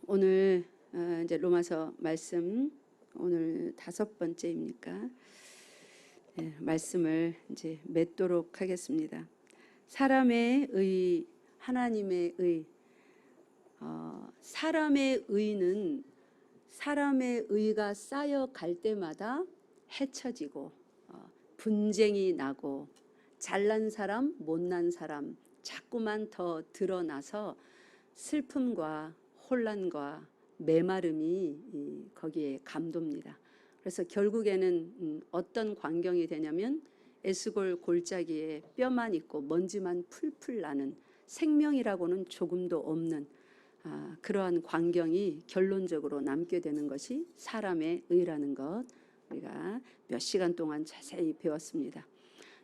오늘 이제 로마서 말씀 오늘 5번째입니까? 네, 말씀을 이제 맺도록 하겠습니다. 사람의 의, 하나님의 의. 사람의 의는 사람의 의가 쌓여갈 때마다 헤쳐지고 분쟁이 나고 잘난 사람, 못난 사람 자꾸만 더 드러나서 슬픔과 혼란과 메마름이 거기에 감돕니다. 그래서 결국에는 어떤 광경이 되냐면 에스골 골짜기에 뼈만 있고 먼지만 풀풀 나는 생명이라고는 조금도 없는 그러한 광경이 결론적으로 남게 되는 것이 사람의 의라는 것, 우리가 몇 시간 동안 자세히 배웠습니다.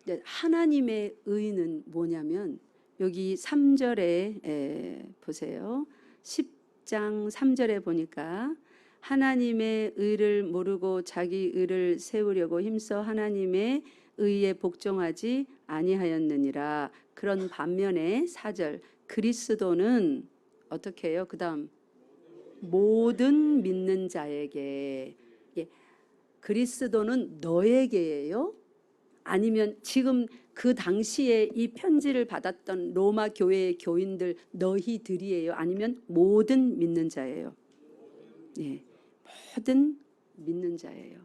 근데 하나님의 의는 뭐냐면 여기 3절에 보세요. 10장 3절에 보니까 하나님의 의를 모르고 자기 의를 세우려고 힘써 하나님의 의에 복종하지 아니하였느니라. 그런 반면에 4절 그리스도는 어떻게 해요? 그 다음 모든 믿는 자에게. 그리스도는 너에게예요? 아니면 지금 그 당시에 이 편지를 받았던 로마 교회의 교인들 너희들이에요? 아니면 모든 믿는 자예요? 네, 모든 믿는 자예요.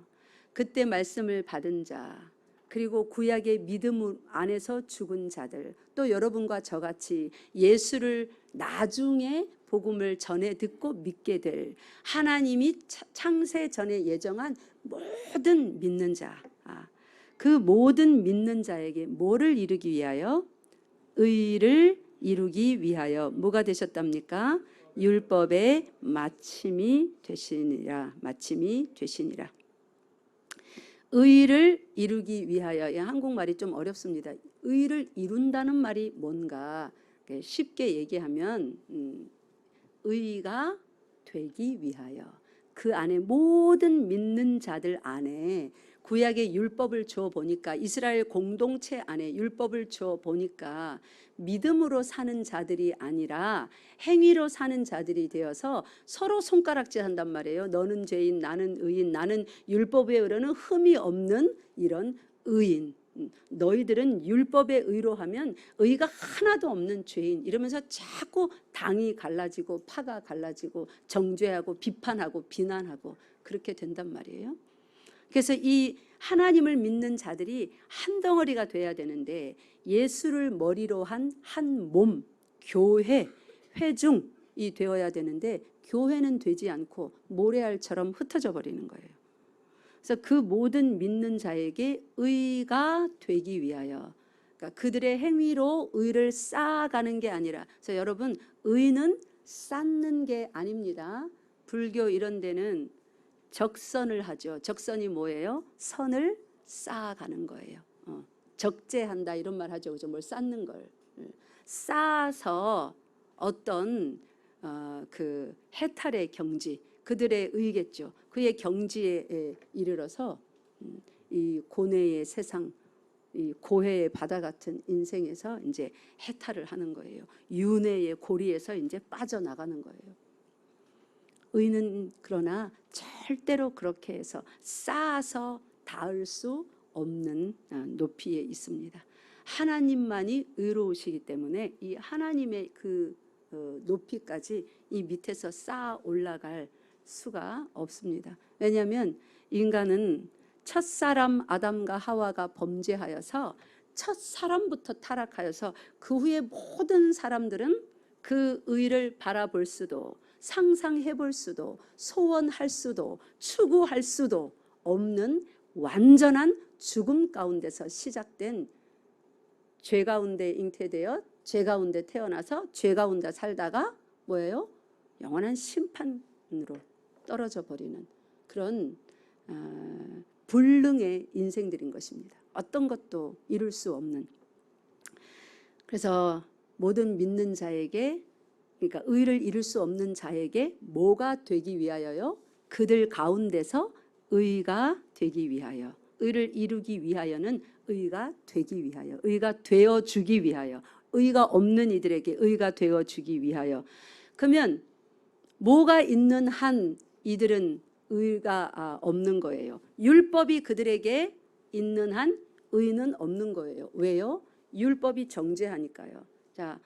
그때 말씀을 받은 자, 그리고 구약의 믿음 안에서 죽은 자들, 또 여러분과 저같이 예수를 나중에 복음을 전해 듣고 믿게 될 하나님이 창세 전에 예정한 모든 믿는 자, 그 모든 믿는 자에게 뭐를 이루기 위하여? 의를 이루기 위하여 뭐가 되셨답니까? 율법의 마침이 되시니라. 마침이 되시니라. 의를 이루기 위하여. 한국말이 좀 어렵습니다. 의를 이룬다는 말이 뭔가 쉽게 얘기하면 의가 되기 위하여. 그 안에 모든 믿는 자들 안에 구약의 율법을 줘 보니까, 이스라엘 공동체 안에 율법을 줘 보니까 믿음으로 사는 자들이 아니라 행위로 사는 자들이 되어서 서로 손가락질 한단 말이에요. 너는 죄인, 나는 의인, 나는 율법에 의로는 흠이 없는 이런 의인, 너희들은 율법에 의로하면 의가 하나도 없는 죄인, 이러면서 자꾸 당이 갈라지고 파가 갈라지고 정죄하고 비판하고 비난하고 그렇게 된단 말이에요. 그래서 이 하나님을 믿는 자들이 한 덩어리가 돼야 되는데 예수를 머리로 한 한 몸, 교회, 회중이 되어야 되는데 교회는 되지 않고 모래알처럼 흩어져 버리는 거예요. 그래서 그 모든 믿는 자에게 의가 되기 위하여, 그러니까 그들의 행위로 의를 쌓아가는 게 아니라, 그래서 여러분 의는 쌓는 게 아닙니다. 불교 이런 데는 적선을 하죠. 적선이 뭐예요? 선을 쌓아가는 거예요. 적재한다 이런 말 하죠. 그죠? 뭘 쌓는 걸. 쌓아서 어떤 그 해탈의 경지, 그들의 의겠죠. 그의 경지에 이르러서 이 고뇌의 세상, 이 고해의 바다 같은 인생에서 이제 해탈을 하는 거예요. 윤회의 고리에서 이제 빠져나가는 거예요. 의는 그러나 절대로 그렇게 해서 쌓아서 닿을 수 없는 높이에 있습니다. 하나님만이 의로우시기 때문에 이 하나님의 그 높이까지 이 밑에서 쌓아 올라갈 수가 없습니다. 왜냐하면 인간은 첫사람 아담과 하와가 범죄하여서 첫사람부터 타락하여서 그 후에 모든 사람들은 그 의를 바라볼 수도 상상해 볼 수도 소원할 수도 추구할 수도 없는 완전한 죽음 가운데서 시작된, 죄 가운데 잉태되어 죄 가운데 태어나서 죄 가운데 살다가 뭐예요? 영원한 심판으로 떨어져 버리는 그런 불능의 인생들인 것입니다. 어떤 것도 이룰 수 없는. 그래서 모든 믿는 자에게, 그러니까 의를 이룰 수 없는 자에게 뭐가 되기 위하여요? 그들 가운데서 의가 되기 위하여. 의를 이루기 위하여는 의가 되기 위하여, 의가 되어주기 위하여, 의가 없는 이들에게 의가 되어주기 위하여. 그러면 뭐가 있는 한 이들은 의가 없는 거예요. 율법이 그들에게 있는 한 의는 없는 거예요. 왜요? 율법이 정죄하니까요. 자,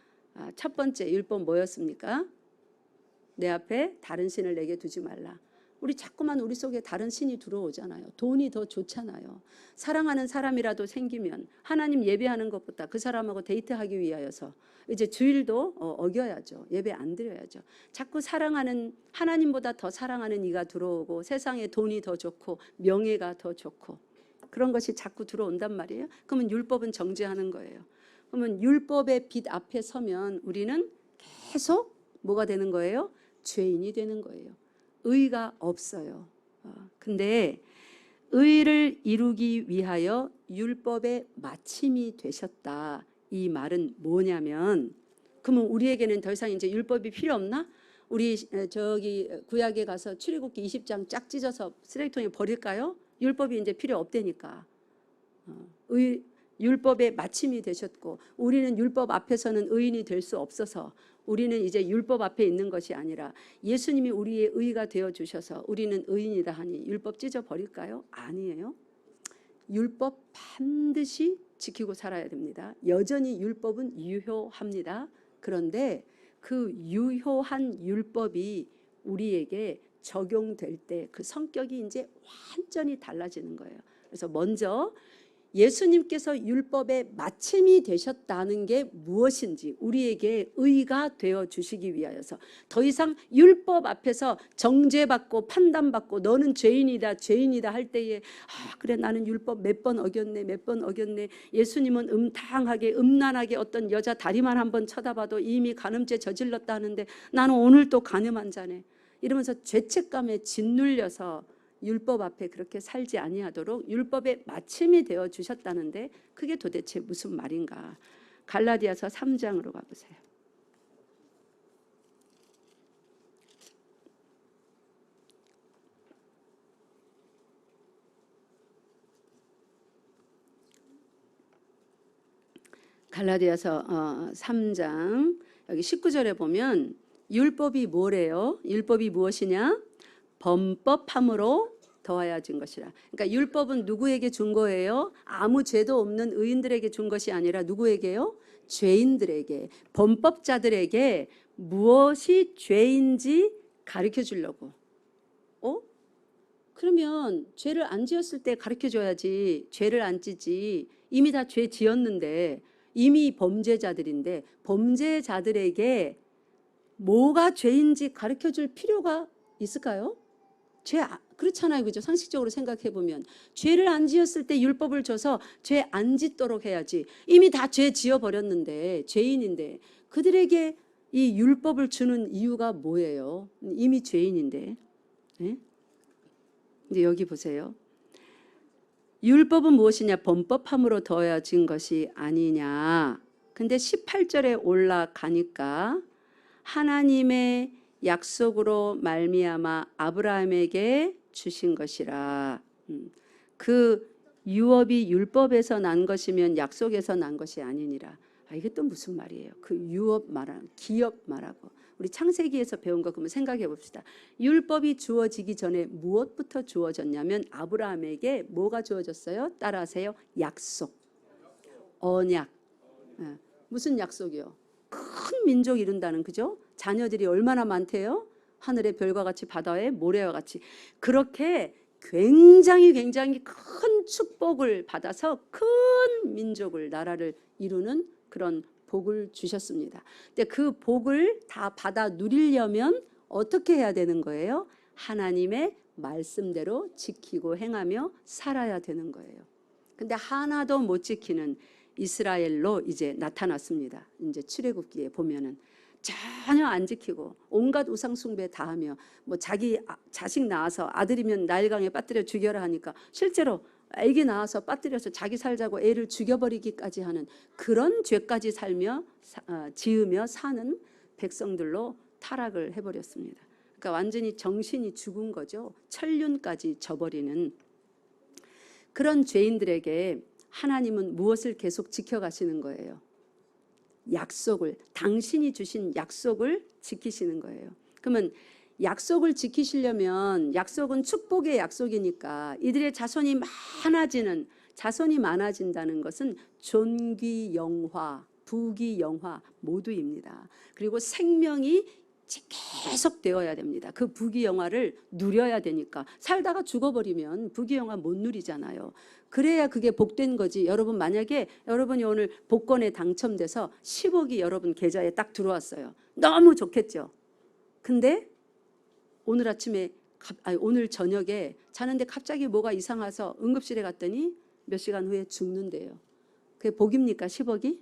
첫 번째 율법 뭐였습니까? 내 앞에 다른 신을 내게 두지 말라. 우리 자꾸만 우리 속에 다른 신이 들어오잖아요. 돈이 더 좋잖아요. 사랑하는 사람이라도 생기면 하나님 예배하는 것보다 그 사람하고 데이트하기 위하여서 이제 주일도 어겨야죠. 예배 안 드려야죠. 자꾸 사랑하는 하나님보다 더 사랑하는 이가 들어오고 세상에 돈이 더 좋고 명예가 더 좋고 그런 것이 자꾸 들어온단 말이에요. 그러면 율법은 정죄하는 거예요. 그러면 율법의 빛 앞에 서면 우리는 계속 뭐가 되는 거예요? 죄인이 되는 거예요. 의가 없어요. 근데 의를 이루기 위하여 율법의 마침이 되셨다. 이 말은 뭐냐면 그러면 우리에게는 더 이상 이제 율법이 필요 없나? 우리 저기 구약에 가서 출애굽기 20장 짝 찢어서 쓰레기통에 버릴까요? 율법이 이제 필요 없다니까. 율법의 마침이 되셨고 우리는 율법 앞에서는 의인이 될 수 없어서 우리는 이제 율법 앞에 있는 것이 아니라 예수님이 우리의 의가 되어주셔서 우리는 의인이다 하니 율법 찢어버릴까요? 아니에요. 율법 반드시 지키고 살아야 됩니다. 여전히 율법은 유효합니다. 그런데 그 유효한 율법이 우리에게 적용될 때 그 성격이 이제 완전히 달라지는 거예요. 그래서 먼저 예수님께서 율법의 마침이 되셨다는 게 무엇인지 우리에게 의가 되어 주시기 위하여서 더 이상 율법 앞에서 정죄받고 판단받고 너는 죄인이다 죄인이다 할 때에 그래 나는 율법 몇 번 어겼네 예수님은 음탕하게 음란하게 어떤 여자 다리만 한번 쳐다봐도 이미 간음죄 저질렀다 하는데 나는 오늘 또 간음한 자네 이러면서 죄책감에 짓눌려서 율법 앞에 그렇게 살지 아니하도록 율법의 마침이 되어 주셨다는데 그게 도대체 무슨 말인가? 갈라디아서 3장으로 가보세요. 갈라디아서 3장 여기 19절에 보면 율법이 뭐래요? 율법이 무엇이냐? 범법함으로 더하여진 것이라. 그러니까 율법은 누구에게 준 거예요? 아무 죄도 없는 의인들에게 준 것이 아니라 누구에게요? 죄인들에게, 범법자들에게 무엇이 죄인지 가르쳐 주려고. 그러면 죄를 안 지었을 때 가르쳐 줘야지. 죄를 안 지지. 이미 다 죄 지었는데 이미 범죄자들인데 범죄자들에게 뭐가 죄인지 가르쳐 줄 필요가 있을까요? 그렇잖아요. 그죠? 상식적으로 생각해 보면 죄를 안 지었을 때 율법을 줘서 죄 안 짓도록 해야지. 이미 다 죄 지어 버렸는데 죄인인데 그들에게 이 율법을 주는 이유가 뭐예요? 이미 죄인인데. 네? 이제 여기 보세요. 율법은 무엇이냐? 범법함으로 더해진 것이 아니냐. 근데 18절에 올라가니까 하나님의 약속으로 말미암아 아브라함에게 주신 것이라. 그 유업이 율법에서 난 것이면 약속에서 난 것이 아니니라. 이게 또 무슨 말이에요? 그 유업 말하는 기업 말하고 우리 창세기에서 배운 거 그러면 생각해 봅시다. 율법이 주어지기 전에 무엇부터 주어졌냐면 아브라함에게 뭐가 주어졌어요? 따라하세요. 약속, 언약. 무슨 약속이요? 큰 민족 이룬다는 그죠? 자녀들이 얼마나 많대요? 하늘의 별과 같이 바다의 모래와 같이. 그렇게 굉장히 큰 축복을 받아서 큰 민족을 나라를 이루는 그런 복을 주셨습니다. 근데 그 복을 다 받아 누리려면 어떻게 해야 되는 거예요? 하나님의 말씀대로 지키고 행하며 살아야 되는 거예요. 근데 하나도 못 지키는 이스라엘로 이제 나타났습니다. 이제 출애굽기에 보면은 전혀 안 지키고 온갖 우상 숭배 다 하며 뭐 자기 자식 낳아서 아들이면 나일강에 빠뜨려 죽여라 하니까 실제로 애기 낳아서 빠뜨려서 자기 살자고 애를 죽여버리기까지 하는 그런 죄까지 지으며 사는 백성들로 타락을 해버렸습니다. 그러니까 완전히 정신이 죽은 거죠. 천륜까지 져버리는 그런 죄인들에게 하나님은 무엇을 계속 지켜가시는 거예요? 약속을, 당신이 주신 약속을 지키시는 거예요. 그러면 약속을 지키시려면 약속은 축복의 약속이니까 이들의 자손이 많아진다는 것은 존귀 영화, 부귀 영화 모두입니다. 그리고 생명이 계속 되어야 됩니다. 그 부귀 영화를 누려야 되니까. 살다가 죽어버리면 부귀 영화 못 누리잖아요. 그래야 그게 복된 거지. 여러분 만약에 여러분이 오늘 복권에 당첨돼서 10억이 여러분 계좌에 딱 들어왔어요. 너무 좋겠죠. 근데 오늘 저녁에 자는데 갑자기 뭐가 이상해서 응급실에 갔더니 몇 시간 후에 죽는데요. 그게 복입니까 10억이?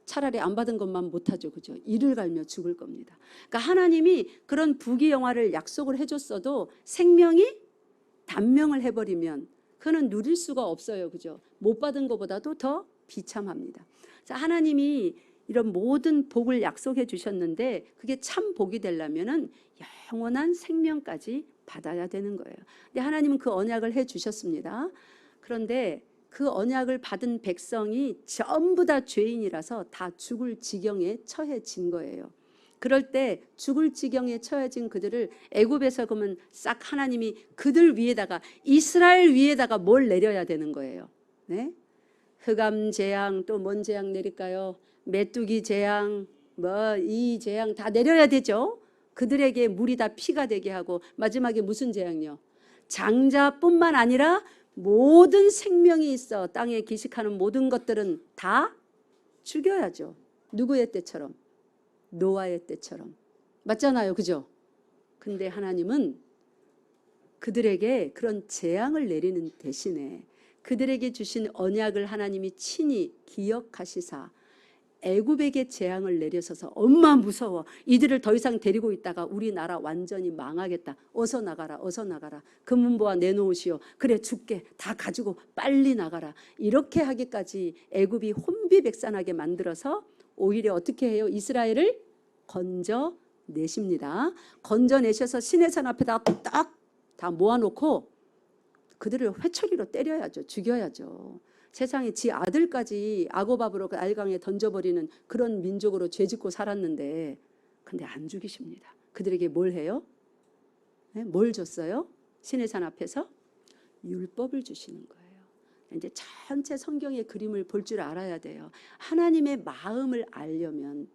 차라리 안 받은 것만 못하죠. 그죠? 이를 갈며 죽을 겁니다. 그러니까 하나님이 그런 부귀 영화를 약속을 해줬어도 생명이 단명을 해버리면 그는 누릴 수가 없어요. 그죠? 못 받은 것보다도 더 비참합니다. 자, 하나님이 이런 모든 복을 약속해 주셨는데 그게 참 복이 되려면은 영원한 생명까지 받아야 되는 거예요. 근데 하나님은 그 언약을 해 주셨습니다. 그런데 그 언약을 받은 백성이 전부 다 죄인이라서 다 죽을 지경에 처해진 거예요. 그럴 때 죽을 지경에 처해진 그들을 애굽에서 그러면 싹 하나님이 그들 위에다가 이스라엘 위에다가 뭘 내려야 되는 거예요. 네? 흑암 재앙 또 뭔 재앙 내릴까요? 메뚜기 재앙 이 재앙 다 내려야 되죠. 그들에게 물이 다 피가 되게 하고 마지막에 무슨 재앙이요? 장자뿐만 아니라 모든 생명이 있어 땅에 기식하는 모든 것들은 다 죽여야죠. 누구의 때처럼? 노아의 때처럼. 맞잖아요. 그죠? 근데 하나님은 그들에게 그런 재앙을 내리는 대신에 그들에게 주신 언약을 하나님이 친히 기억하시사 애굽에게 재앙을 내려서서 엄마 무서워. 이들을 더 이상 데리고 있다가 우리나라 완전히 망하겠다. 어서 나가라. 어서 나가라. 금은보화 내놓으시오. 그래 죽게. 다 가지고 빨리 나가라. 이렇게 하기까지 애굽이 혼비백산하게 만들어서 오히려 어떻게 해요? 이스라엘을 건져내십니다. 건져내셔서 시내산 앞에다 딱 다 모아놓고 그들을 회초리로 때려야죠. 죽여야죠. 세상에 지 아들까지 악어밥으로 그 알강에 던져버리는 그런 민족으로 죄짓고 살았는데 근데 안 죽이십니다. 그들에게 뭘 해요? 네? 뭘 줬어요? 시내산 앞에서 율법을 주시는 거예요. 이제 전체 성경의 그림을 볼 줄 알아야 돼요. 하나님의 마음을 알려면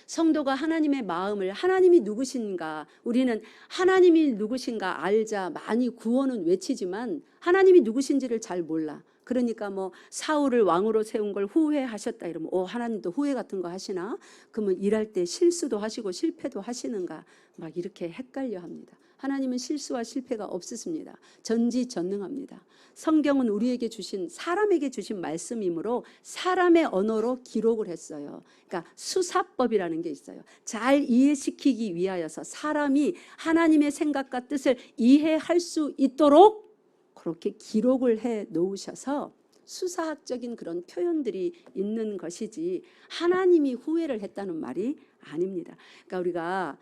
성도가 하나님의 마음을 하나님이 누구신가 우리는 하나님이 누구신가 알자 많이 구원은 외치지만 하나님이 누구신지를 잘 몰라. 그러니까 뭐 사울을 왕으로 세운 걸 후회하셨다 이러면 하나님도 후회 같은 거 하시나? 그러면 일할 때 실수도 하시고 실패도 하시는가? 막 이렇게 헷갈려 합니다. 하나님은 실수와 실패가 없으십니다. 전지전능합니다. 성경은 우리에게 주신 사람에게 주신 말씀이므로 사람의 언어로 기록을 했어요. 그러니까 수사법이라는 게 있어요. 잘 이해시키기 위하여서 사람이 하나님의 생각과 뜻을 이해할 수 있도록 그렇게 기록을 해 놓으셔서 수사학적인 그런 표현들이 있는 것이지 하나님이 후회를 했다는 말이 아닙니다. 그러니까 우리가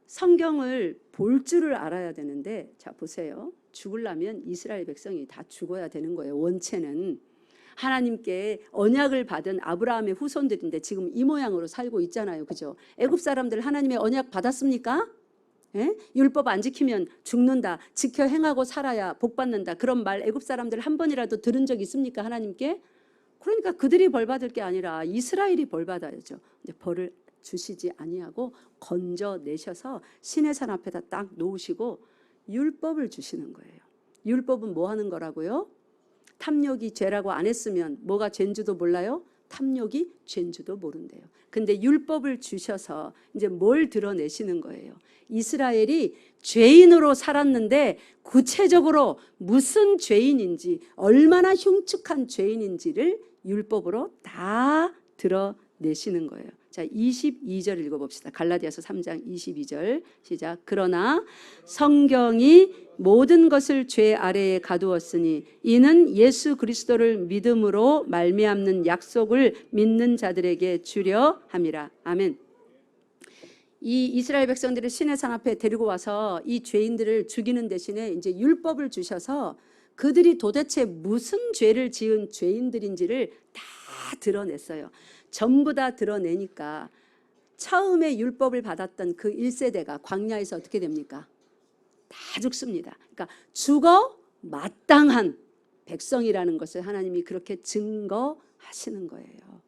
성경을 볼 줄을 알아야 되는데 자 보세요. 죽으려면 이스라엘 백성이 다 죽어야 되는 거예요. 원체는 하나님께 언약을 받은 아브라함의 후손들인데 지금 이 모양으로 살고 있잖아요. 그죠? 애굽 사람들 하나님의 언약 받았습니까? 예? 율법 안 지키면 죽는다. 지켜 행하고 살아야 복 받는다. 그런 말 애굽 사람들 한 번이라도 들은 적 있습니까? 하나님께? 그러니까 그들이 벌 받을 게 아니라 이스라엘이 벌 받아야죠. 근데 벌을 주시지 아니하고 건져내셔서 시내산 앞에다 딱 놓으시고 율법을 주시는 거예요. 율법은 뭐 하는 거라고요? 탐욕이 죄라고 안 했으면 뭐가 죄인지도 몰라요? 탐욕이 죄인지도 모른대요. 근데 율법을 주셔서 이제 뭘 드러내시는 거예요? 이스라엘이 죄인으로 살았는데 구체적으로 무슨 죄인인지 얼마나 흉측한 죄인인지를 율법으로 다 드러내시는 거예요. 자, 22절 읽어봅시다. 갈라디아서 3장 22절 시작. 그러나 성경이 모든 것을 죄 아래에 가두었으니 이는 예수 그리스도를 믿음으로 말미암는 약속을 믿는 자들에게 주려 함이라. 아멘. 이 이스라엘 백성들을 시내산 앞에 데리고 와서 이 죄인들을 죽이는 대신에 이제 율법을 주셔서 그들이 도대체 무슨 죄를 지은 죄인들인지를 다 드러냈어요. 전부 다 드러내니까 처음에 율법을 받았던 그 1세대가 광야에서 어떻게 됩니까? 다 죽습니다. 그러니까 죽어 마땅한 백성이라는 것을 하나님이 그렇게 증거하시는 거예요.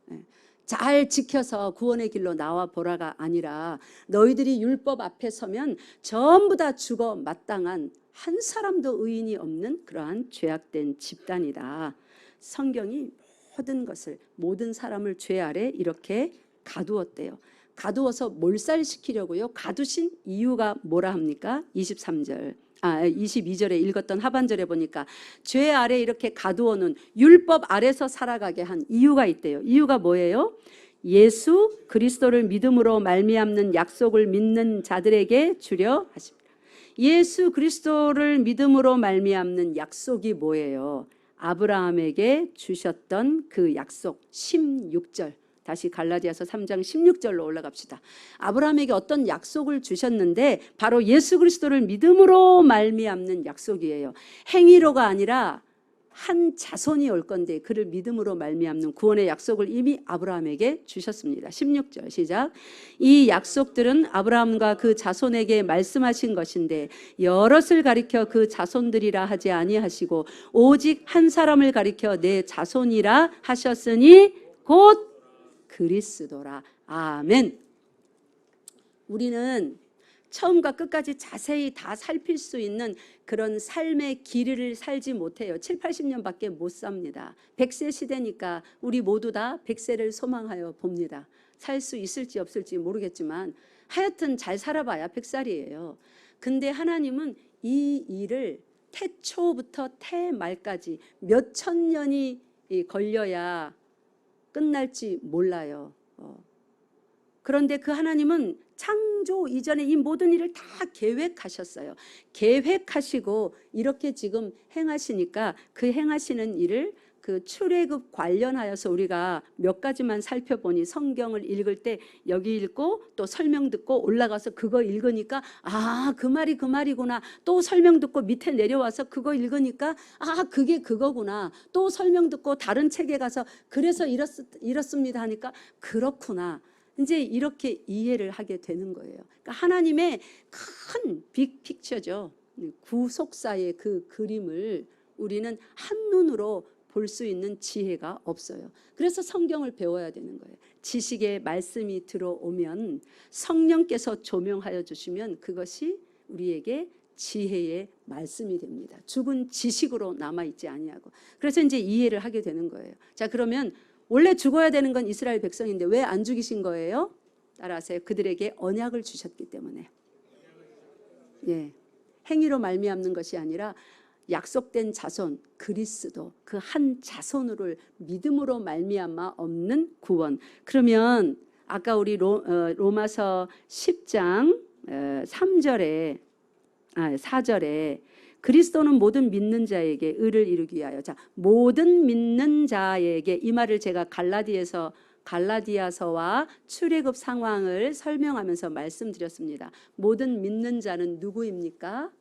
잘 지켜서 구원의 길로 나와 보라가 아니라 너희들이 율법 앞에 서면 전부 다 죽어 마땅한 한 사람도 의인이 없는 그러한 죄악된 집단이다. 성경이 모든 것을, 모든 사람을 죄 아래 이렇게 가두었대요. 가두어서 몰살시키려고요. 가두신 이유가 뭐라 합니까? 22절에 읽었던 하반절에 보니까 죄 아래 이렇게 가두어놓은, 율법 아래서 살아가게 한 이유가 있대요. 이유가 뭐예요? 예수 그리스도를 믿음으로 말미암는 약속을 믿는 자들에게 주려 하십니다. 예수 그리스도를 믿음으로 말미암는 약속이 뭐예요? 아브라함에게 주셨던 그 약속 16절. 다시 갈라디아서 3장 16절로 올라갑시다. 아브라함에게 어떤 약속을 주셨는데 바로 예수 그리스도를 믿음으로 말미암는 약속이에요. 행위로가 아니라 한 자손이 올 건데 그를 믿음으로 말미암는 구원의 약속을 이미 아브라함에게 주셨습니다. 16절 시작. 이 약속들은 아브라함과 그 자손에게 말씀하신 것인데 여럿을 가리켜 그 자손들이라 하지 아니하시고 오직 한 사람을 가리켜 내 자손이라 하셨으니 곧 그리스도라. 아멘. 우리는 처음과 끝까지 자세히 다 살필 수 있는 그런 삶의 길이를 살지 못해요. 7, 80년밖에 못 삽니다. 100세 시대니까 우리 모두 다 100세를 소망하여 봅니다. 살 수 있을지 없을지 모르겠지만 하여튼 잘 살아봐야 100살이에요. 근데 하나님은 이 일을 태초부터 태말까지 몇 천 년이 걸려야 끝날지 몰라요. 그런데 그 하나님은 창조 이전에 이 모든 일을 다 계획하셨어요. 계획하시고 이렇게 지금 행하시니까 그 행하시는 일을 그 출애굽 관련하여서 우리가 몇 가지만 살펴보니 성경을 읽을 때 여기 읽고 또 설명 듣고 올라가서 그거 읽으니까 아, 그 말이 그 말이구나. 또 설명 듣고 밑에 내려와서 그거 읽으니까 아, 그게 그거구나. 또 설명 듣고 다른 책에 가서 그래서 이렇습니다 하니까 그렇구나. 이제 이렇게 이해를 하게 되는 거예요. 그러니까 하나님의 큰 빅픽처죠. 구속사의 그 그림을 우리는 한눈으로 볼 수 있는 지혜가 없어요. 그래서 성경을 배워야 되는 거예요. 지식의 말씀이 들어오면 성령께서 조명하여 주시면 그것이 우리에게 지혜의 말씀이 됩니다. 죽은 지식으로 남아있지 아니하고. 그래서 이제 이해를 하게 되는 거예요. 자, 그러면 원래 죽어야 되는 건 이스라엘 백성인데 왜 안 죽이신 거예요? 따라하세요. 그들에게 언약을 주셨기 때문에. 예, 행위로 말미암는 것이 아니라 약속된 자손 그리스도 그 한 자손을 믿음으로 말미암아 없는 구원. 그러면 아까 우리 로마서 10장 3절에 4절에 그리스도는 모든 믿는 자에게 의를 이루기 위하여. 자, 모든 믿는 자에게, 이 말을 제가 갈라디아서와 출애굽 상황을 설명하면서 말씀드렸습니다. 모든 믿는 자는 누구입니까?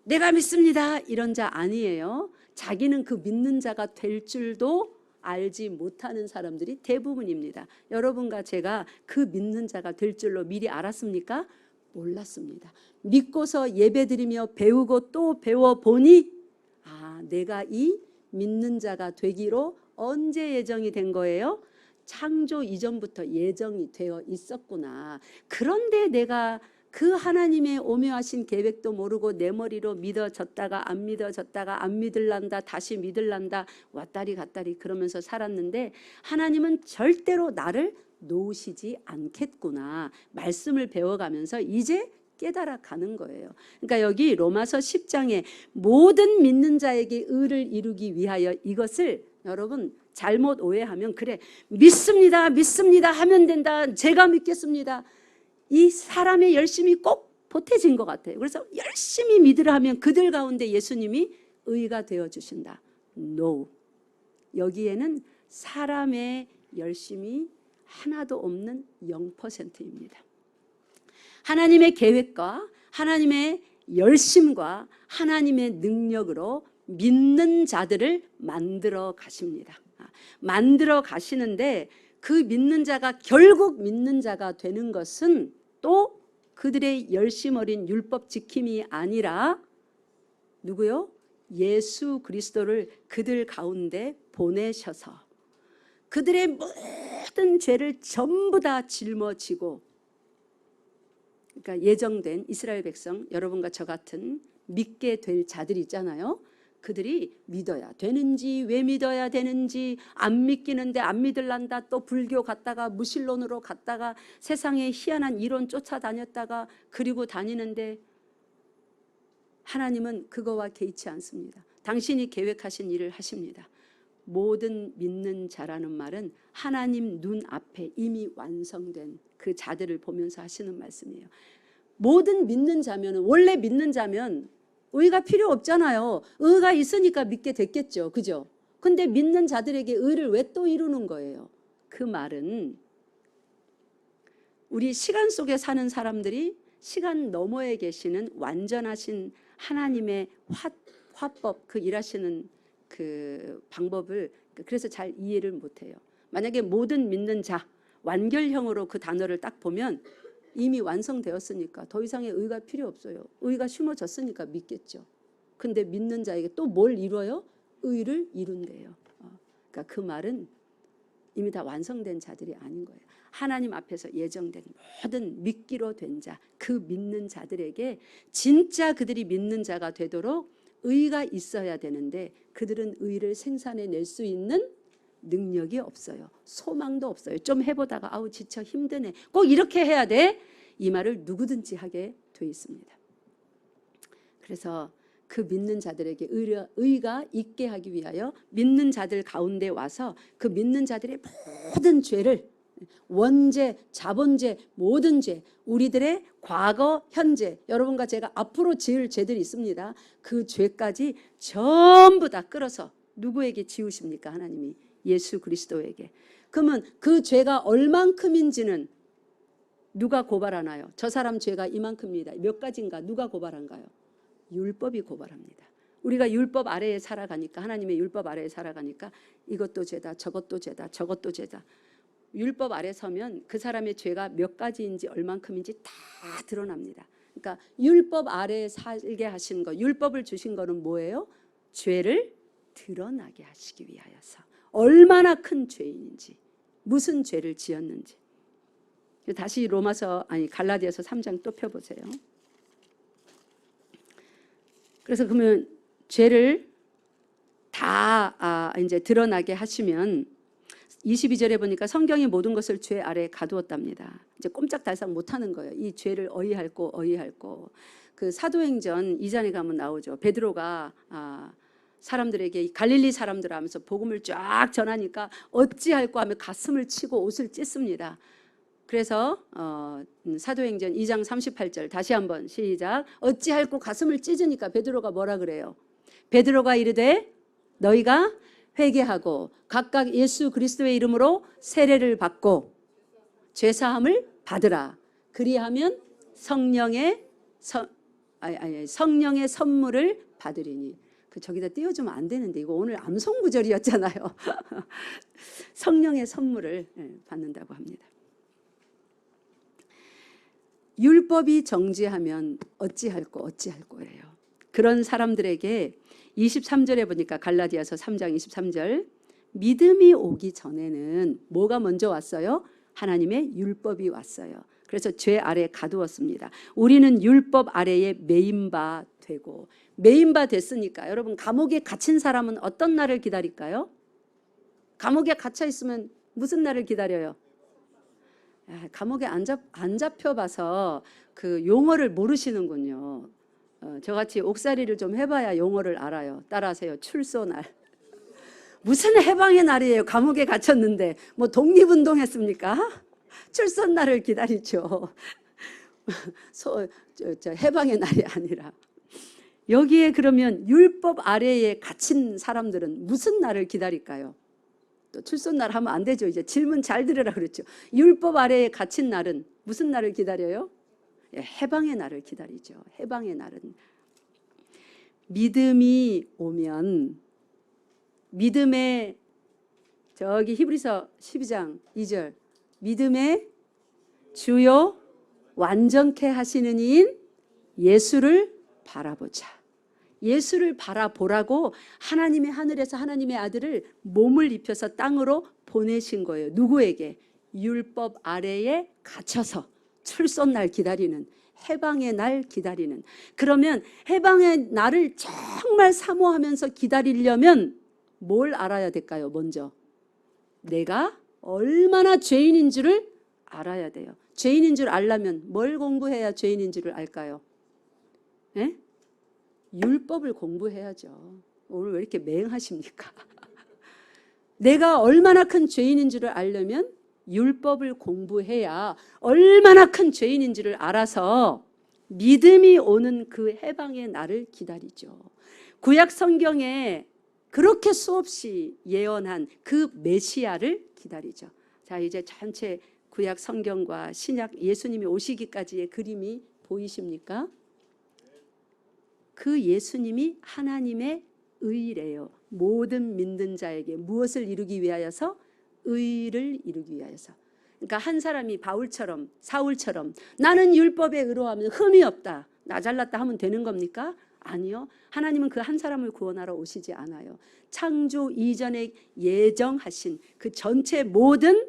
내가 믿습니다 이런 자 아니에요. 자기는 그 믿는 자가 될 줄도 알지 못하는 사람들이 대부분입니다. 여러분과 제가 그 믿는 자가 될 줄로 미리 알았습니까? 몰랐습니다. 믿고서 예배드리며 배우고 또 배워보니 아, 내가 이 믿는 자가 되기로 언제 예정이 된 거예요? 창조 이전부터 예정이 되어 있었구나. 그런데 내가 그 하나님의 오묘하신 계획도 모르고 내 머리로 믿어졌다가 안 믿어졌다가 안 믿을란다 다시 믿을란다 왔다리 갔다리 그러면서 살았는데 하나님은 절대로 나를 놓으시지 않겠구나. 말씀을 배워가면서 이제 깨달아 가는 거예요. 그러니까 여기 로마서 10장에 모든 믿는 자에게 의를 이루기 위하여, 이것을 여러분 잘못 오해하면 그래 믿습니다 믿습니다 하면 된다, 제가 믿겠습니다, 이 사람의 열심이 꼭 보태진 것 같아요. 그래서 열심히 믿으라 하면 그들 가운데 예수님이 의가 되어주신다. No. 여기에는 사람의 열심이 하나도 없는 0%입니다. 하나님의 계획과 하나님의 열심과 하나님의 능력으로 믿는 자들을 만들어 가십니다. 만들어 가시는데 그 믿는 자가 결국 믿는 자가 되는 것은 또 그들의 열심 어린 율법 지킴이 아니라 누구요? 예수 그리스도를 그들 가운데 보내셔서 그들의 모든 죄를 전부 다 짊어지고, 그러니까 예정된 이스라엘 백성, 여러분과 저 같은 믿게 될 자들이 있잖아요. 그들이 믿어야 되는지, 왜 믿어야 되는지, 안 믿기는데 안 믿을란다, 또 불교 갔다가 무신론으로 갔다가 세상의 희한한 이론 쫓아다녔다가 그리고 다니는데 하나님은 그거와 개의치 않습니다. 당신이 계획하신 일을 하십니다. 모든 믿는 자라는 말은 하나님 눈앞에 이미 완성된 그 자들을 보면서 하시는 말씀이에요. 모든 믿는 자면, 원래 믿는 자면 의가 필요 없잖아요. 의가 있으니까 믿게 됐겠죠. 그죠? 근데 믿는 자들에게 의를 왜 또 이루는 거예요? 그 말은 우리 시간 속에 사는 사람들이 시간 너머에 계시는 완전하신 하나님의 화법, 그 일하시는 그 방법을 그래서 잘 이해를 못해요. 만약에 모든 믿는 자, 완결형으로 그 단어를 딱 보면 이미 완성되었으니까 더 이상의 의가 필요 없어요. 의가 심어졌으니까 믿겠죠. 근데 믿는 자에게 또 뭘 이뤄요? 의를 이룬대요. 그러니까 그 말은 이미 다 완성된 자들이 아닌 거예요. 하나님 앞에서 예정된 모든 믿기로 된 자, 그 믿는 자들에게 진짜 그들이 믿는 자가 되도록 의가 있어야 되는데 그들은 의를 생산해낼 수 있는 능력이 없어요. 소망도 없어요. 좀 해보다가 아우 지쳐 힘드네. 꼭 이렇게 해야 돼. 이 말을 누구든지 하게 돼 있습니다. 그래서 그 믿는 자들에게 의가 있게 하기 위하여 믿는 자들 가운데 와서 그 믿는 자들의 모든 죄를, 원죄, 자본죄, 모든 죄, 우리들의 과거, 현재, 여러분과 제가 앞으로 지을 죄들이 있습니다. 그 죄까지 전부 다 끌어서 누구에게 지우십니까? 하나님이 예수 그리스도에게. 그러면 그 죄가 얼만큼인지는 누가 고발하나요? 저 사람 죄가 이만큼입니다. 몇 가지인가? 누가 고발한가요? 율법이 고발합니다. 우리가 율법 아래에 살아가니까, 하나님의 율법 아래에 살아가니까 이것도 죄다, 저것도 죄다, 저것도 죄다. 율법 아래 서면 그 사람의 죄가 몇 가지인지 얼만큼인지 다 드러납니다. 그러니까 율법 아래에 살게 하신 거, 율법을 주신 거는 뭐예요? 죄를 드러나게 하시기 위하여서 얼마나 큰 죄인인지, 무슨 죄를 지었는지. 다시 갈라디아서 3장 또 펴보세요. 그래서 그러면 죄를 다 이제 드러나게 하시면 22절에 보니까 성경이 모든 것을 죄 아래에 가두었답니다. 이제 꼼짝달싹 못하는 거예요. 이 죄를 어이할 거. 그 사도행전 2장에 가면 나오죠. 베드로가 사람들에게 갈릴리 사람들 하면서 복음을 쫙 전하니까 어찌할꼬 하며 가슴을 치고 옷을 찢습니다. 그래서 사도행전 2장 38절 다시 한번 시작. 어찌할꼬 가슴을 찢으니까 베드로가 뭐라 그래요? 베드로가 이르되 너희가 회개하고 각각 예수 그리스도의 이름으로 세례를 받고 죄사함을 받으라. 그리하면 성령의 선물을 받으리니. 저기다 띄워주면 안 되는데 이거 오늘 암송 구절이었잖아요. 성령의 선물을 받는다고 합니다. 율법이 정죄하면 어찌할 거예요. 그런 사람들에게 23절에 보니까 갈라디아서 3장 23절 믿음이 오기 전에는 뭐가 먼저 왔어요? 하나님의 율법이 왔어요. 그래서 죄 아래 가두었습니다. 우리는 율법 아래에 매인바 되고, 매인바 됐으니까 여러분 감옥에 갇힌 사람은 어떤 날을 기다릴까요? 감옥에 갇혀 있으면 무슨 날을 기다려요? 감옥에 안 잡혀봐서 그 용어를 모르시는군요. 저같이 옥살이를 좀 해봐야 용어를 알아요. 따라하세요. 출소날. 무슨 해방의 날이에요. 감옥에 갇혔는데 뭐 독립운동했습니까? 출소날을 기다리죠. 해방의 날이 아니라. 여기에 그러면 율법 아래에 갇힌 사람들은 무슨 날을 기다릴까요? 또 출소날 하면 안 되죠. 이제 질문 잘 들으라 그랬죠. 율법 아래에 갇힌 날은 무슨 날을 기다려요? 해방의 날을 기다리죠. 해방의 날은 믿음이 오면 믿음의 저기 히브리서 12장 2절. 믿음의 주요 완전케 하시는 이인 예수를 바라보자. 예수를 바라보라고 하나님의 하늘에서 하나님의 아들을 몸을 입혀서 땅으로 보내신 거예요. 누구에게? 율법 아래에 갇혀서 출손날 기다리는, 해방의 날 기다리는. 그러면 해방의 날을 정말 사모하면서 기다리려면 뭘 알아야 될까요? 먼저 내가 얼마나 죄인인 줄을 알아야 돼요. 죄인인 줄 알려면 뭘 공부해야 죄인인 줄을 알까요? 예? 율법을 공부해야죠. 오늘 왜 이렇게 맹하십니까? 내가 얼마나 큰 죄인인 줄을 알려면 율법을 공부해야 얼마나 큰 죄인인지를 알아서 믿음이 오는 그 해방의 날을 기다리죠. 구약 성경에 그렇게 수없이 예언한 그 메시아를 기다리죠. 자, 이제 전체 구약 성경과 신약 예수님이 오시기까지의 그림이 보이십니까? 그 예수님이 하나님의 의래요. 모든 믿는 자에게 무엇을 이루기 위하여서? 의를 이루기 위하여서. 그러니까 한 사람이 바울처럼 사울처럼 나는 율법에 의로하면 흠이 없다, 나 잘났다 하면 되는 겁니까? 아니요. 하나님은 그 한 사람을 구원하러 오시지 않아요. 창조 이전에 예정하신 그 전체 모든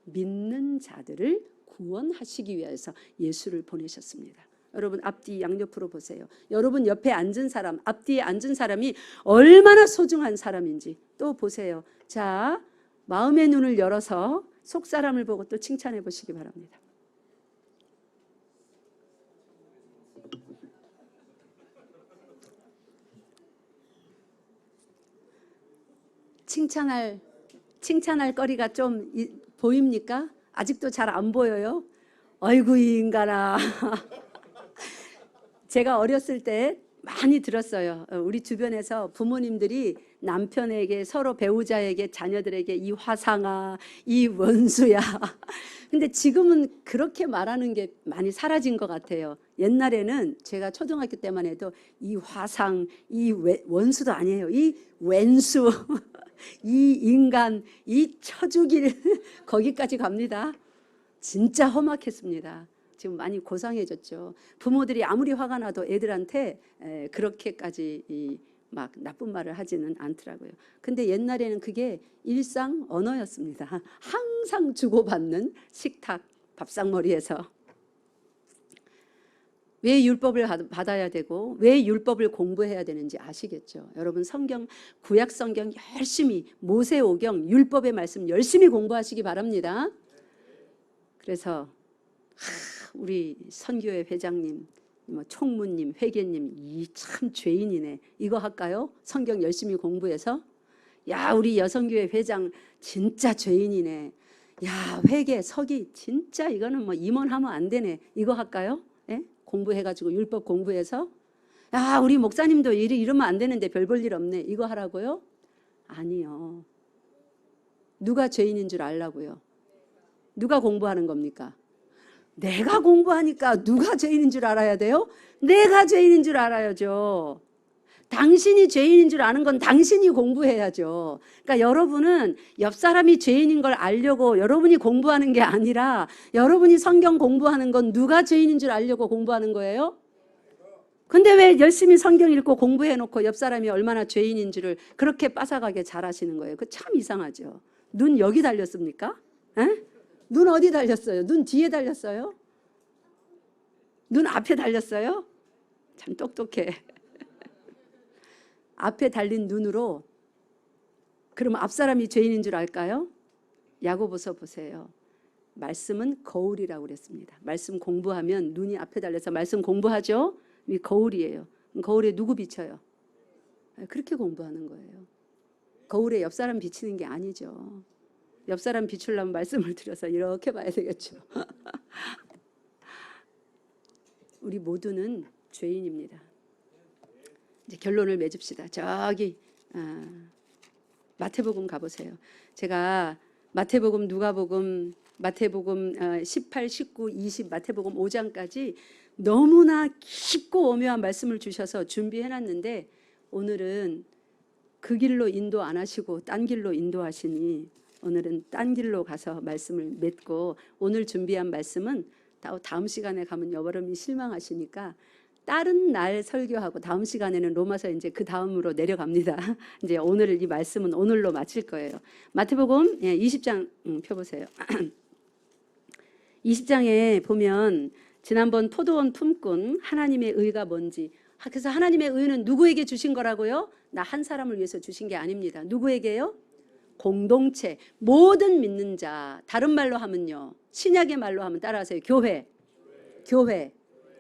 믿는 자들을 구원하시기 위해서 예수를 보내셨습니다. 여러분 앞뒤 양옆으로 보세요. 여러분 옆에 앉은 사람, 앞뒤에 앉은 사람이 얼마나 소중한 사람인지 또 보세요. 자, 마음의 눈을 열어서 속 사람을 보고 또 칭찬해 보시기 바랍니다. 칭찬할 거리가 좀 보입니까? 아직도 잘 안 보여요? 아이고 이 인간아. 제가 어렸을 때 많이 들었어요. 우리 주변에서 부모님들이 남편에게, 서로 배우자에게, 자녀들에게 이 화상아, 이 원수야. 근데 지금은 그렇게 말하는 게 많이 사라진 것 같아요. 옛날에는 제가 초등학교 때만 해도 이 화상, 이 원수도 아니에요. 이 왼수, 이 인간, 이 쳐죽일 거기까지 갑니다. 진짜 험악했습니다. 지금 많이 고상해졌죠. 부모들이 아무리 화가 나도 애들한테 그렇게까지 막 나쁜 말을 하지는 않더라고요. 근데 옛날에는 그게 일상 언어였습니다. 항상 주고받는 식탁, 밥상머리에서. 왜 율법을 받아야 되고 왜 율법을 공부해야 되는지 아시겠죠? 여러분 성경, 구약 성경 열심히, 모세오경, 율법의 말씀 열심히 공부하시기 바랍니다. 그래서 우리 선교회 회장님, 총무님, 회계님, 이 참 죄인이네. 이거 할까요? 성경 열심히 공부해서. 야, 우리 여성교회 회장 진짜 죄인이네. 야, 회계, 서기 진짜 이거는 뭐 임원하면 안 되네. 이거 할까요? 예? 공부해가지고 율법 공부해서. 야, 우리 목사님도 이러면 안 되는데 별 볼 일 없네. 이거 하라고요? 아니요. 누가 죄인인 줄 알라고요? 누가 공부하는 겁니까? 내가 공부하니까 누가 죄인인 줄 알아야 돼요? 내가 죄인인 줄 알아야죠. 당신이 죄인인 줄 아는 건 당신이 공부해야죠. 그러니까 여러분은 옆 사람이 죄인인 걸 알려고 여러분이 공부하는 게 아니라 여러분이 성경 공부하는 건 누가 죄인인 줄 알려고 공부하는 거예요? 근데 왜 열심히 성경 읽고 공부해놓고 옆 사람이 얼마나 죄인인 줄을 그렇게 빠삭하게 잘 아시는 거예요? 그 참 이상하죠. 눈 여기 달렸습니까? 에? 눈 어디 달렸어요? 눈 뒤에 달렸어요? 눈 앞에 달렸어요? 참 똑똑해. 앞에 달린 눈으로 그러면 앞사람이 죄인인 줄 알까요? 야고보서 보세요. 말씀은 거울이라고 그랬습니다. 말씀 공부하면 눈이 앞에 달려서 말씀 공부하죠? 이 거울이에요. 거울에 누구 비춰요? 그렇게 공부하는 거예요. 거울에 옆 사람 비치는 게 아니죠. 옆 사람 비추려면 말씀을 드려서 이렇게 봐야 되겠죠. 우리 모두는 죄인입니다. 이제 결론을 맺읍시다. 저기 마태복음 가보세요. 제가 마태복음, 누가복음, 마태복음 18, 19, 20, 마태복음 5장까지 너무나 깊고 오묘한 말씀을 주셔서 준비해놨는데 오늘은 그 길로 인도 안 하시고 딴 길로 인도하시니 오늘은 딴 길로 가서 말씀을 맺고, 오늘 준비한 말씀은 다음 시간에 가면 여러분이 실망하시니까 다른 날 설교하고 다음 시간에는 로마서 이제 그 다음으로 내려갑니다. 이제 오늘 이 말씀은 오늘로 마칠 거예요. 마태복음 20장 펴보세요. 20장에 보면 지난번 포도원 품꾼 하나님의 의가 뭔지, 그래서 하나님의 의는 누구에게 주신 거라고요? 나 한 사람을 위해서 주신 게 아닙니다. 누구에게요? 공동체, 모든 믿는 자. 다른 말로 하면요, 신약의 말로 하면 따라하세요. 교회.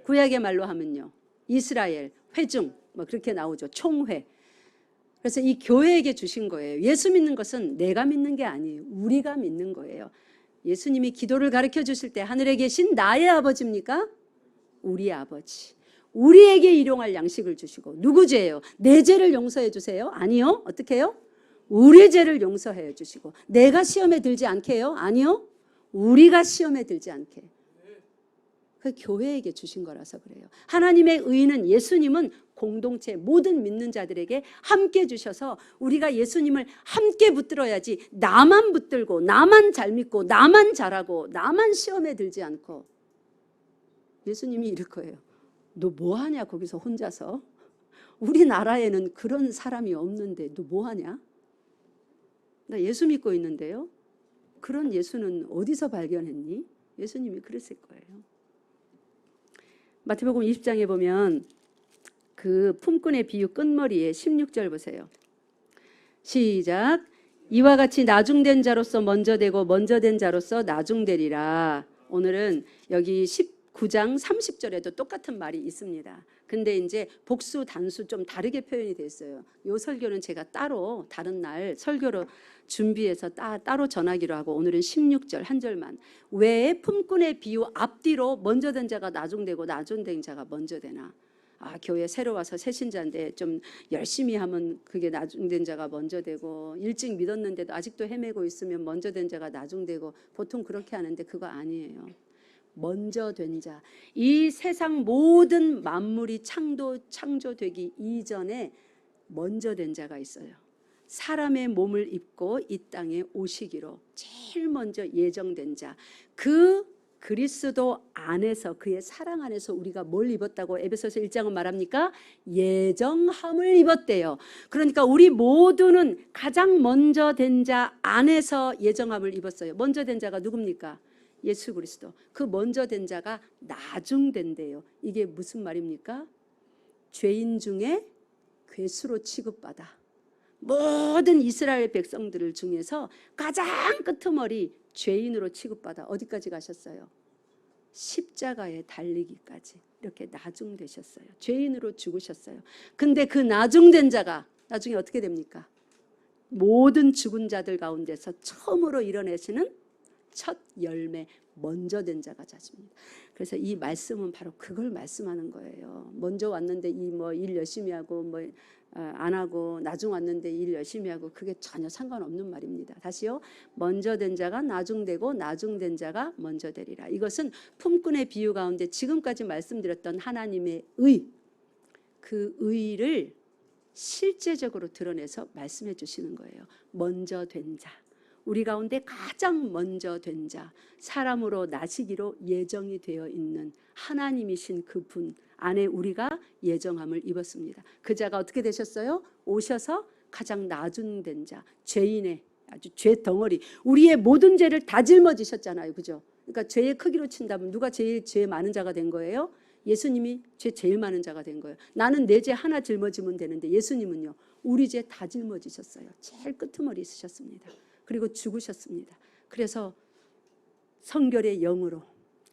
구약의 말로 하면요, 이스라엘, 회중, 뭐 그렇게 나오죠. 총회. 그래서 이 교회에게 주신 거예요. 예수 믿는 것은 내가 믿는 게 아니에요. 우리가 믿는 거예요. 예수님이 기도를 가르쳐 주실 때 하늘에 계신 나의 아버지입니까? 우리의 아버지. 우리에게 일용할 양식을 주시고, 누구 죄예요? 내 죄를 용서해 주세요? 아니요. 어떻게 해요? 우리 죄를 용서해 주시고, 내가 시험에 들지 않게 해요? 아니요. 우리가 시험에 들지 않게. 그 교회에게 주신 거라서 그래요. 하나님의 의는, 예수님은 공동체 모든 믿는 자들에게 함께 주셔서 우리가 예수님을 함께 붙들어야지, 나만 붙들고 나만 잘 믿고 나만 잘하고 나만 시험에 들지 않고. 예수님이 이럴 거예요. 너 뭐하냐 거기서 혼자서. 우리나라에는 그런 사람이 없는데 너 뭐하냐? 나 예수 믿고 있는데요. 그런 예수는 어디서 발견했니? 예수님이 그랬을 거예요. 마태복음 20장에 보면 그 품꾼의 비유 끝머리에 16절 보세요. 시작. 이와 같이 나중된 자로서 먼저 되고 먼저 된 자로서 나중되리라. 오늘은 여기 19장 30절에도 똑같은 말이 있습니다. 근데 이제 복수 단수 좀 다르게 표현이 됐어요. 이 설교는 제가 따로 다른 날 설교로 준비해서 따로 전하기로 하고, 오늘은 16절 한 절만. 왜 품꾼의 비유 앞뒤로 먼저 된 자가 나중되고 나중된 자가 먼저 되나? 교회 새로 와서 새신자인데 좀 열심히 하면 그게 나중된 자가 먼저 되고, 일찍 믿었는데도 아직도 헤매고 있으면 먼저 된 자가 나중되고, 보통 그렇게 하는데 그거 아니에요. 먼저 된 자, 이 세상 모든 만물이 창조되기 이전에 먼저 된 자가 있어요. 사람의 몸을 입고 이 땅에 오시기로 제일 먼저 예정된 자, 그 그리스도 안에서, 그의 사랑 안에서 우리가 뭘 입었다고 에베소서 1장은 말합니까? 예정함을 입었대요. 그러니까 우리 모두는 가장 먼저 된 자 안에서 예정함을 입었어요. 먼저 된 자가 누굽니까? 예수 그리스도. 그 먼저 된 자가 나중된대요. 이게 무슨 말입니까? 죄인 중에 괴수로 취급받아 모든 이스라엘 백성들 중에서 가장 끄트머리 죄인으로 취급받아 어디까지 가셨어요? 십자가에 달리기까지 이렇게 나중되셨어요. 죄인으로 죽으셨어요. 근데 그 나중된 자가 나중에 어떻게 됩니까? 모든 죽은 자들 가운데서 처음으로 일어나시는 첫 열매, 먼저 된 자가 자십니다. 그래서 이 말씀은 바로 그걸 말씀하는 거예요. 먼저 왔는데 일 열심히 하고 안 하고, 나중 왔는데 일 열심히 하고, 그게 전혀 상관없는 말입니다. 다시요. 먼저 된 자가 나중되고 나중된 자가 먼저 되리라. 이것은 품꾼의 비유 가운데 지금까지 말씀드렸던 하나님의 의, 그 의를 실제적으로 드러내서 말씀해 주시는 거예요. 먼저 된 자, 우리 가운데 가장 먼저 된 자, 사람으로 나시기로 예정이 되어 있는 하나님이신 그분 안에 우리가 예정함을 입었습니다. 그 자가 어떻게 되셨어요? 오셔서 가장 나중된 자, 죄인의 아주 죄 덩어리, 우리의 모든 죄를 다 짊어지셨잖아요. 그죠? 그러니까 죄의 크기로 친다면 누가 제일 죄 많은 자가 된 거예요? 예수님이 죄 제일 많은 자가 된 거예요. 나는 내 죄 하나 짊어지면 되는데 예수님은요, 우리 죄 다 짊어지셨어요. 제일 끄트머리 있으셨습니다. 그리고 죽으셨습니다. 그래서 성결의 영으로,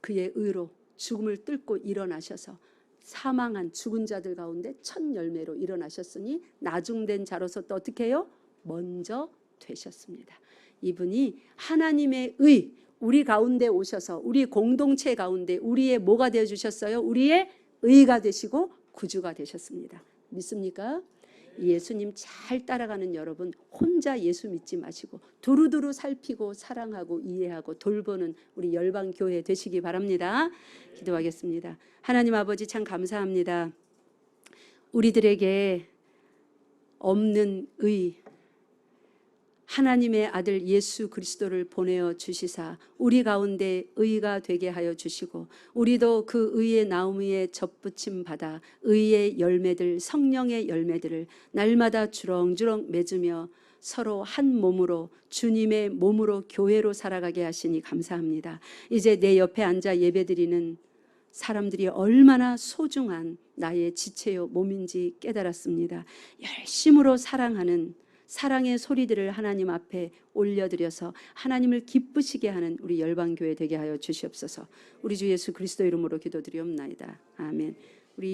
그의 의로 죽음을 뚫고 일어나셔서 사망한 죽은 자들 가운데 첫 열매로 일어나셨으니 나중된 자로서 또 어떻게 해요? 먼저 되셨습니다. 이분이 하나님의 의, 우리 가운데 오셔서 우리 공동체 가운데 우리의 뭐가 되어주셨어요? 우리의 의가 되시고 구주가 되셨습니다. 믿습니까? 예수님 잘 따라가는 여러분, 혼자 예수 믿지 마시고 두루두루 살피고 사랑하고 이해하고 돌보는 우리 열방교회 되시기 바랍니다. 기도하겠습니다. 하나님 아버지, 참 감사합니다. 우리들에게 없는 의, 하나님의 아들 예수 그리스도를 보내어 주시사 우리 가운데 의가 되게 하여 주시고 우리도 그 의의 나움 위에 접붙임 받아 의의 열매들 성령의 열매들을 날마다 주렁주렁 맺으며 서로 한 몸으로 주님의 몸으로 교회로 살아가게 하시니 감사합니다. 이제 내 옆에 앉아 예배드리는 사람들이 얼마나 소중한 나의 지체요 몸인지 깨달았습니다. 열심으로 사랑하는 사랑의 소리들을 하나님 앞에 올려드려서 하나님을 기쁘시게 하는 우리 열방교회 되게 하여 주시옵소서. 우리 주 예수 그리스도 이름으로 기도드리옵나이다. 아멘.